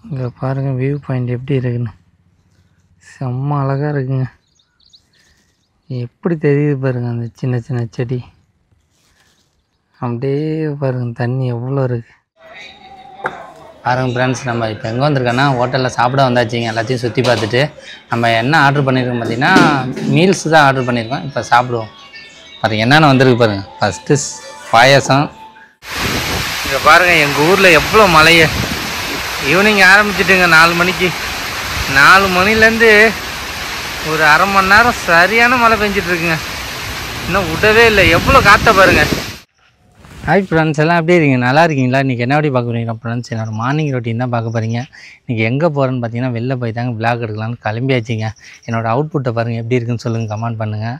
இங்கே பாருங்கள் view point எப்படி இருக்குன்னு. செம்ம அழகாக இருக்குங்க. எப்படி தெரியுது பாருங்கள் அந்த சின்ன சின்ன செடி. அப்படியே பாருங்கள் தண்ணி எவ்வளோ இருக்குது பாருங்கள் ஃப்ரெண்ட்ஸ். நம்ம இப்போ எங்கே வந்திருக்கோன்னா ஹோட்டலில் சாப்பிட வந்தாச்சுங்க. எல்லாத்தையும் சுற்றி பார்த்துட்டு நம்ம என்ன ஆர்டர் பண்ணியிருக்கோம் பார்த்தீங்கன்னா மீல்ஸ் தான் ஆர்டர் பண்ணியிருக்கோம். இப்போ சாப்பிடுவோம். பாருங்கள் என்னென்ன வந்திருக்கு பாருங்கள். ஃபஸ்ட்டு பாயாசம். இங்கே பாருங்கள் எங்கள் ஊரில் எவ்வளோ மழையை ஈவினிங் ஆரம்பிச்சிட்டுங்க. 4 மணிக்கு 4 மணிலேருந்து ஒரு அரை மணி நேரம் சரியான மழை பெஞ்சிட்ருக்குங்க. இன்னும் விடவே இல்லை. எவ்வளோ காற்ற பாருங்கள். ஹாய் ஃப்ரெண்ட்ஸ், எல்லாம் எப்படி இருக்கீங்க? நல்லா இருக்கீங்களா? இன்றைக்கி என்ன எப்படி பார்க்க போகிறீங்க ஃப்ரெண்ட்ஸ்? என்னோடய மார்னிங் ரொட்டீன் தான் பார்க்க போகிறீங்க. இன்றைக்கி எங்கே போகிறேன்னு பார்த்தீங்கன்னா வெளில போய் தாங்க விளாக் எடுக்கலான்னு கிளம்பியாச்சிங்க. என்னோடய அவுட்புட்டை பாருங்கள் எப்படி இருக்குன்னு சொல்லுங்கள், கமெண்ட் பண்ணுங்கள்.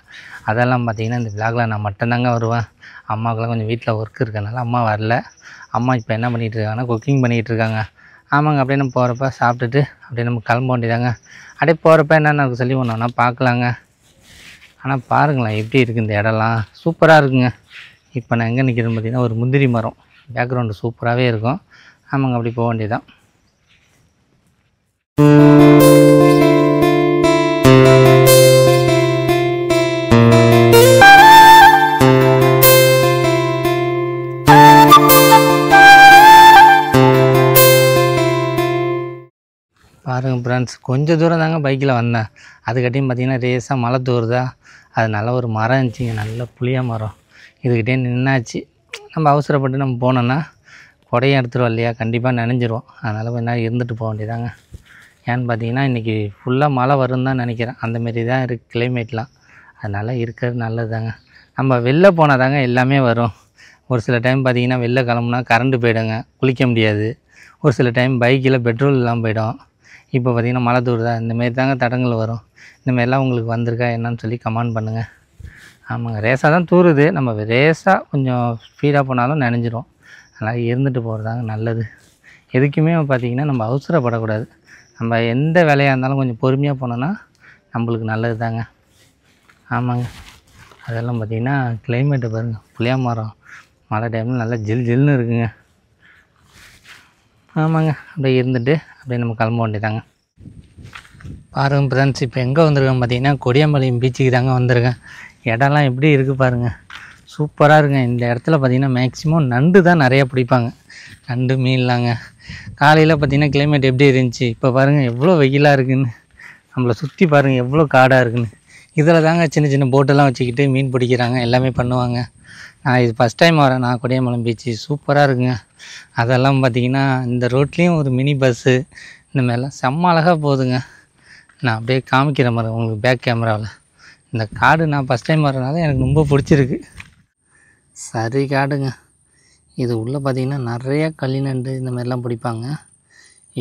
அதெல்லாம் பார்த்தீங்கன்னா இந்த விளாகில் நான் மட்டும்தாங்க வருவேன். அம்மாவுக்குலாம் கொஞ்சம் வீட்டில் ஒர்க் இருக்கனால அம்மா வரல. அம்மா இப்போ என்ன பண்ணிகிட்டு இருக்காங்கன்னா குக்கிங் பண்ணிகிட்டு இருக்காங்க. ஆமாங்க, அப்படியே நம்ம போகிறப்ப சாப்பிட்டுட்டு அப்படியே நம்ம கிளம்ப வேண்டியதாங்க. அப்படியே போகிறப்ப என்னென்ன சொல்லி ஒன்று ஒன்றா பார்க்கலாங்க. ஆனால் பாருங்களேன் எப்படி இருக்குது இந்த இடம்லாம். சூப்பராக இருக்குங்க. இப்போ நான் எங்கே நிற்கிறேன்னு பார்த்தீங்கன்னா ஒரு முந்திரி மரம். பேக்ரவுண்டு சூப்பராகவே இருக்கும். ஆமாங்க, அப்படி போக வேண்டியதான். பாருங்கள் ஃப்ரெண்ட்ஸ், கொஞ்சம் தூரம் தாங்க பைக்கில் வந்தேன். அதுக்கட்டியும் பார்த்தீங்கன்னா ரேஸாக மழை தூருதா. அது நல்ல ஒரு மரம் இருந்துச்சுங்க, நல்ல புளிய மரம். இதுக்கிட்டே நின்னாச்சு. நம்ம அவசரப்பட்டு நம்ம போனோன்னா கொடையும் எடுத்துருவோம் இல்லையா, கண்டிப்பாக நனைஞ்சிருவோம். அதனால் கொஞ்ச நேரம் இருந்துட்டு போக வேண்டியதாங்க. ஏன்னு பார்த்தீங்கன்னா இன்றைக்கி ஃபுல்லாக மழை வரும்னு தான் நினைக்கிறேன். அந்தமாரி தான் இருக்குது கிளைமேட்லாம். அதனால் இருக்கிறது நல்லது தாங்க. நம்ம வெளில போனால் தாங்க எல்லாமே வரும். ஒரு சில டைம் பார்த்திங்கன்னா வெளில கிளம்புனா கரண்ட்டு போய்டுங்க, குளிக்க முடியாது. ஒரு சில டைம் பைக்கில் பெட்ரோல் இல்லாமல் போய்டும். இப்போ பார்த்திங்கன்னா மழை தூருதா, இந்தமாரி தாங்க தடங்கள் வரும். இந்தமாரிலாம் உங்களுக்கு வந்திருக்கா என்னன்னு சொல்லி கமெண்ட் பண்ணுங்கள். ஆமாங்க, ரேஸாக தான் தூருது. நம்ம ரேஸாக கொஞ்சம் ஸ்பீடாக போனாலும் நனைஞ்சிரும். அதனால் இருந்துட்டு போகிறதாங்க நல்லது. எதுக்குமே பார்த்திங்கன்னா நம்ம அவசரப்படக்கூடாது. நம்ம எந்த வேலையாக இருந்தாலும் கொஞ்சம் பொறுமையாக போனோன்னா நம்மளுக்கு நல்லது தாங்க. ஆமாங்க, அதெல்லாம் பார்த்திங்கன்னா கிளைமேட்டை பாருங்கள். புளியா மரம் மழை டைமில் நல்லா ஜில் ஜில்னு இருக்குங்க. ஆமாங்க, அப்படியே இருந்துட்டு அப்படியே நம்ம கிளம்ப வேண்டியதாங்க. பாருங்கள் ஃப்ரெண்ட்ஸ், இப்போ எங்கே வந்திருக்கேன் பார்த்தீங்கன்னா கொடியம்பாளையம் பீச்சுக்கு தாங்க வந்திருக்கேன். இடம்லாம் எப்படி இருக்குது பாருங்கள். சூப்பராக இருக்குங்க. இந்த இடத்துல பார்த்திங்கன்னா மேக்ஸிமம் நண்டு தான் நிறையா பிடிப்பாங்க. நண்டு மீன்லாங்க. காலையில் பார்த்திங்கன்னா கிளைமேட் எப்படி இருந்துச்சு, இப்போ பாருங்கள் எவ்வளோ வெயிலாக இருக்குதுன்னு. நம்மளை சுற்றி பாருங்கள் எவ்வளோ காடாக இருக்குதுன்னு. இதில் தாங்க சின்ன சின்ன போட்டெல்லாம் வச்சுக்கிட்டு மீன் பிடிக்கிறாங்க, எல்லாமே பண்ணுவாங்க. நான் இது ஃபஸ்ட் டைம் வரேன். நான் கொடியம்பாளையம் பீச்சு சூப்பராக இருக்குங்க. அதெல்லாம் பார்த்திங்கன்னா இந்த ரோட்லேயும் ஒரு மினி பஸ்ஸு இந்த மாதிரிலாம் செம்ம அழகாக போகுதுங்க. நான் அப்படியே காமிக்கிற மாதிரி உங்களுக்கு பேக் கேமராவில். இந்த காடு நான் ஃபஸ்ட் டைம் வரனால எனக்கு ரொம்ப பிடிச்சிருக்கு. சரி காடுங்க. இது உள்ளே பார்த்திங்கன்னா நிறையா களிநண்டு இந்த மாதிரிலாம் பிடிப்பாங்க.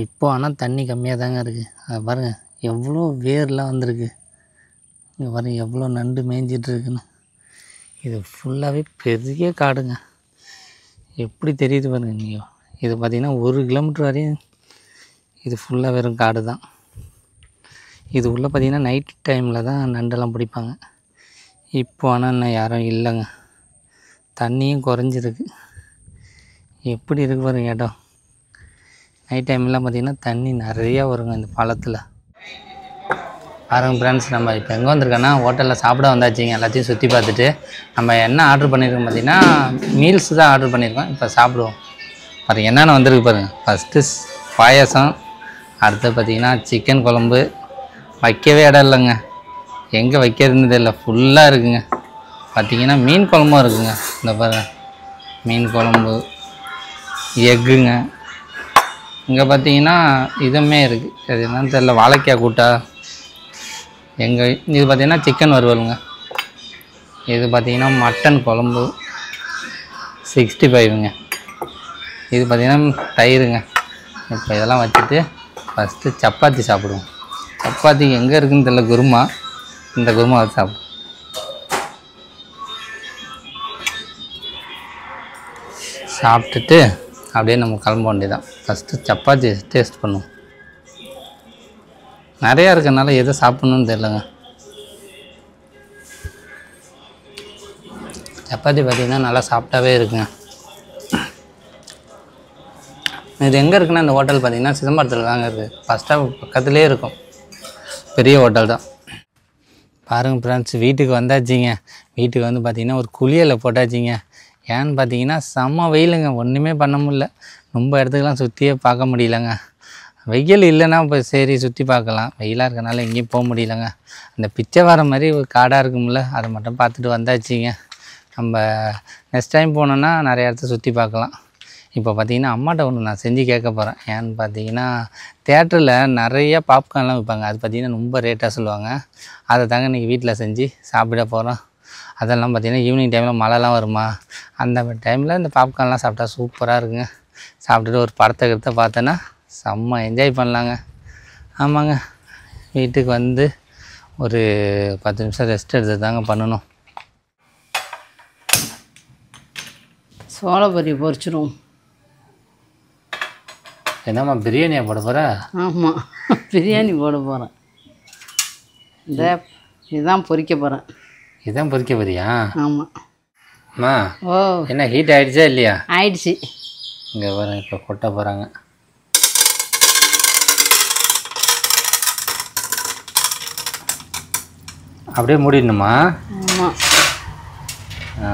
இப்போ ஆனால் தண்ணி கம்மியாக தாங்க இருக்குது. அதை பாருங்கள் எவ்வளோ வேர்லாம் வந்திருக்கு. இங்கே பாருங்கள் எவ்வளோ நண்டு மேய்ஞ்சிட்ருக்குன்னு. இது ஃபுல்லாகவே பெரிய காடுங்க. எப்படி தெரியுது பாருங்கள் நீங்கள். இது பார்த்திங்கன்னா 1 கிலோமீட்டர் வரையும் இது ஃபுல்லாக வெறும் காடு தான். இது உள்ளே பார்த்திங்கன்னா நைட் டைமில் தான் நண்டெல்லாம் பிடிப்பாங்க. இப்போ ஆனால் இன்னும் யாரும் இல்லைங்க. தண்ணியும் குறைஞ்சிருக்கு. எப்படி இருக்கு பாருங்க இடம். நைட் டைம்லாம் பார்த்திங்கன்னா தண்ணி நிறையா வருங்க இந்த பாலத்தில். பாருங்கள் ஃப்ரெண்ட்ஸ், நம்ம இப்போ எங்கே வந்திருக்கோன்னா ஹோட்டலில் சாப்பிட வந்தாச்சுங்க. எல்லாத்தையும் சுற்றி பார்த்துட்டு நம்ம என்ன ஆர்டர் பண்ணியிருக்கோம் பார்த்திங்கன்னா மீல்ஸ் தான் ஆர்டர் பண்ணியிருக்கோம். இப்போ சாப்பிடுவோம். பாருங்கள் என்னென்ன வந்திருக்கு பாருங்கள். ஃபஸ்ட்டு பாயாசம். அடுத்து பார்த்திங்கன்னா சிக்கன் குழம்பு. வைக்கவே இடம் இல்லைங்க, எங்கே வைக்கிறதுன்னு தெரியல, ஃபுல்லாக இருக்குங்க. பார்த்திங்கன்னா மீன் குழம்பும் இருக்குங்க. இந்த பாருங்கள் மீன் குழம்பு, எக்குங்க. இங்கே பார்த்திங்கன்னா இதுவுமே இருக்குது. அது என்னன்னு தெரியல, வாழைக்காய் கூட்டா. இது பார்த்திங்கன்னா சிக்கன் வறுவலுங்க. இது பார்த்திங்கன்னா மட்டன் குழம்பு 65ங்க. இது பார்த்திங்கன்னா தயிருங்க. இப்போ இதெல்லாம் வச்சுட்டு ஃபஸ்ட்டு சப்பாத்தி சாப்பிடுவோம். சப்பாத்தி எங்கே இருக்குதுன்னு தெரியல, குருமா. இந்த குருமா வச்சு சாப்பிடுவோம். சாப்பிட்டுட்டு அப்படியே நம்ம கிளம்ப வேண்டியதான். ஃபஸ்ட்டு சப்பாத்தி டேஸ்ட் பண்ணுவோம். நிறையா இருக்கனால எதை சாப்பிட்ணுன்னு தெரியலங்க. சப்பாத்தி பார்த்திங்கன்னா நல்லா சாப்பிட்டாவே இருக்குங்க. இது எங்கே இருக்குன்னா இந்த ஹோட்டல் பார்த்தீங்கன்னா சிதம்பரத்தில் தாங்க இருக்குது. ஃபஸ்ட் ஸ்டாப் பக்கத்துலேயே இருக்கும். பெரிய ஹோட்டல் தான். பாருங்கள் ஃப்ரெண்ட்ஸ், வீட்டுக்கு வந்தாச்சுங்க. வீட்டுக்கு வந்து பார்த்திங்கன்னா ஒரு குளியலை போட்டாச்சுங்க. ஏன்னு பார்த்தீங்கன்னா செம்ம வெயிலுங்க, ஒன்றுமே பண்ண முடியல. ரொம்ப இடத்துக்குலாம் சுற்றியே பார்க்க முடியலங்க. வெயில் இல்லைன்னா இப்போ சரி சுற்றி பார்க்கலாம், வெயிலாக இருக்கனால எங்கேயும் போக முடியலங்க. அந்த பிச்சை வர மாதிரி ஒரு காடாக இருக்கும்ல, அதை மட்டும் பார்த்துட்டு வந்தாச்சுங்க. நம்ம நெக்ஸ்ட் டைம் போனோன்னா நிறைய இடத்த சுற்றி பார்க்கலாம். இப்போ பார்த்தீங்கன்னா அம்மாட்ட ஒன்று நான் செஞ்சு கேட்க போகிறேன். ஏன்னு பார்த்தீங்கன்னா தேட்டரில் நிறைய பாப்கார்ன்லாம் விற்பாங்க. அது பார்த்திங்கன்னா ரொம்ப ரேட்டாக சொல்லுவாங்க. அதை தாங்க இன்றைக்கி வீட்டில் செஞ்சு சாப்பிட போகிறோம். அதெல்லாம் பார்த்திங்கன்னா ஈவினிங் டைமில் மழைலாம் வருமா, அந்த டைமில் இந்த பாப்கார்ன்லாம் சாப்பிட்டா சூப்பராக இருக்குங்க. சாப்பிட்டுட்டு ஒரு படத்தை பார்த்தோன்னா செம்ம என்ஜாய் பண்ணலாங்க. ஆமாங்க, வீட்டுக்கு வந்து ஒரு 10 நிமிஷம் ரெஸ்ட் எடுத்து தாங்க பண்ணணும். சோளப்பொரி பொரிச்சிடும். என்னம்மா பிரியாணியாக போட போகிற? ஆமாம், பிரியாணி போட போகிறேன். இதுதான் பொரிக்க போகிறேன். இதுதான் பொரிக்க போறியா? ஆமாம். அம்மா, ஓ, என்ன ஹீட் ஆகிடுச்சா இல்லையா? ஆயிடுச்சு. இங்கே வரேன், இப்போ கொட்ட போகிறாங்க. அப்படியே மூடிடணுமா? ஆமாம். ஆ,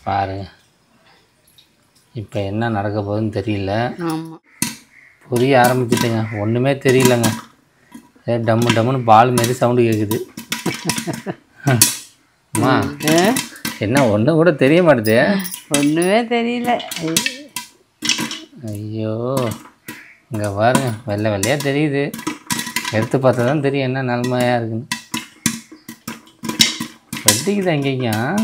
பாருங்க இப்போ என்ன நடக்க போகுதுன்னு தெரியல. ஆமாம், புரிய ஆரம்பிச்சிட்டுங்க, ஒன்றுமே தெரியலங்க. டம்மு டம்முன்னு பால் மாரி சவுண்டு கேட்குது. அம்மா, என்ன ஒன்றும் கூட தெரிய மாட்டுது? ஒன்றுமே தெரியல. ஐயோ, இங்கே பாருங்க, வெள்ளை வெள்ளையாக தெரியுது. எடுத்து பார்த்தா தான் தெரியும் என்ன நிலமையாக இருக்குன்னு. வெட்டிக்குது எங்கேயும்.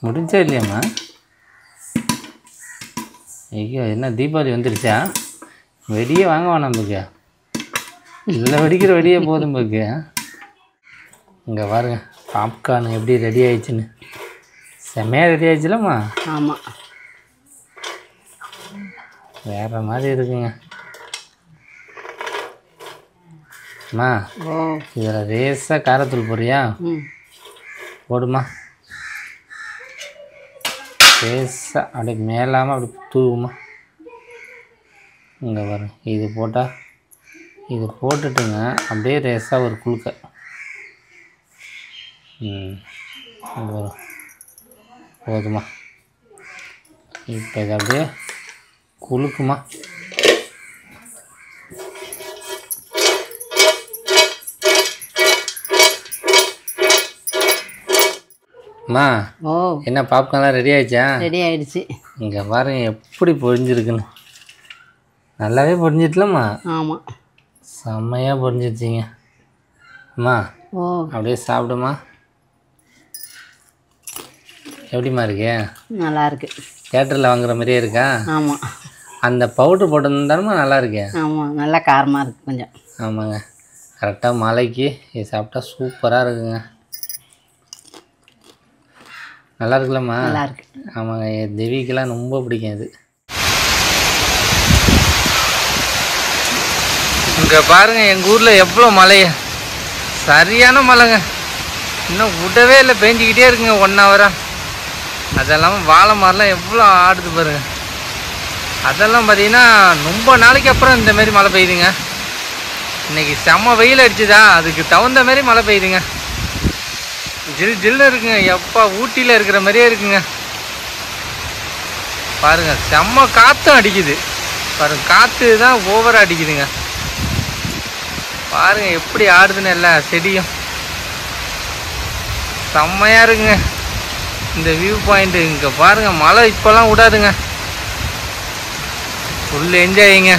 முடிஞ்சா இல்லையாம்மா? ஐயோ, என்ன தீபாவளி வந்துருச்சா? வெடியே வாங்க வேணாம் போக்கு, இதில் வெடிக்கிற வெடியே போதும் போக்கு. இங்கே பாருங்க, பாப்கார்ன் எப்படி ரெடி ஆயிடுச்சுன்னு. செம்மையாக ரெடி ஆயிடுச்சுலம்மா? ஆமாம், வேறு மாதிரி இருக்குங்க. அம்மா, ஓ, இதில் லேசாக காரத்தூள் போடுறியா? போடுமா, லேசாக அப்படியே மேலாமல் அப்படி தூவுமா. இங்கே பாருங்க, இது போட்டால், இது போட்டுட்டுங்க அப்படியே லேசாக ஒரு குலுக்க. போதுமா. இப்போ இது அப்படியே குலுக்குமா. அம்மா, ஓ, என்ன பாப்கார்ன்லாம் ரெடி ஆயிடுச்சா? ரெடி ஆயிடுச்சு. இங்கே பாருங்க எப்படி பொரிஞ்சிருக்குன்னு. நல்லாவே பொரிஞ்சிட்டலம்மா? ஆமாம், செம்மையாக பொரிஞ்சிருச்சிங்க. அம்மா, ஓ, அப்படியே சாப்பிடுமா. எப்படிம்மா இருக்கு? நல்லா இருக்கு. தேட்டரில் வாங்குற மாதிரியே இருக்கா? ஆமாம். அந்த பவுட்ரு போட்டிருந்தாலுமா நல்லா இருக்கு. ஆமாம், நல்லா காரமாக இருக்குது கொஞ்சம். ஆமாங்க, கரெக்டாக மழைக்கு இது சாப்பிட்டா சூப்பராக இருக்குங்க. நல்லா இருக்குல்லம்மா? நல்லா இருக்கு. ஆமாங்க, என் தேவிக்கெல்லாம் ரொம்ப பிடிக்கும் இது. இங்கே பாருங்கள், எங்கள் ஊரில் எவ்வளோ மழை, சரியான மழைங்க. இன்னும் விடவே இல்லை, பெஞ்சிக்கிட்டே இருக்குங்க 1 ஹவராக. அதெல்லாம் வாழை மரம்லாம் எவ்வளோ ஆடுது பாருங்க. அதெல்லாம் பார்த்தீங்கன்னா ரொம்ப நாளைக்கு அப்புறம் இந்தமாரி மழை பெய்யுதுங்க. இன்றைக்கி செம்ம வெயில் அடிச்சுதா, அதுக்கு தகுந்த மாதிரி மழை பெய்யுதுங்க. ஜில் ஜில்னு இருக்குங்க, எப்போ ஊட்டியில் இருக்கிற மாதிரியே இருக்குங்க. பாருங்கள், செம்ம காற்றும் அடிக்குது பாருங்க, காற்று தான் ஓவராக அடிக்குதுங்க. பாருங்கள் எப்படி ஆடுதுன்னு எல்லா செடியும். செம்மையாக இருக்குங்க இந்த வியூ பாயிண்ட்டு. இங்கே பாருங்கள், மழை இப்போல்லாம் விடாதுங்க, ஃபுல் என்ஜாய்ங்க.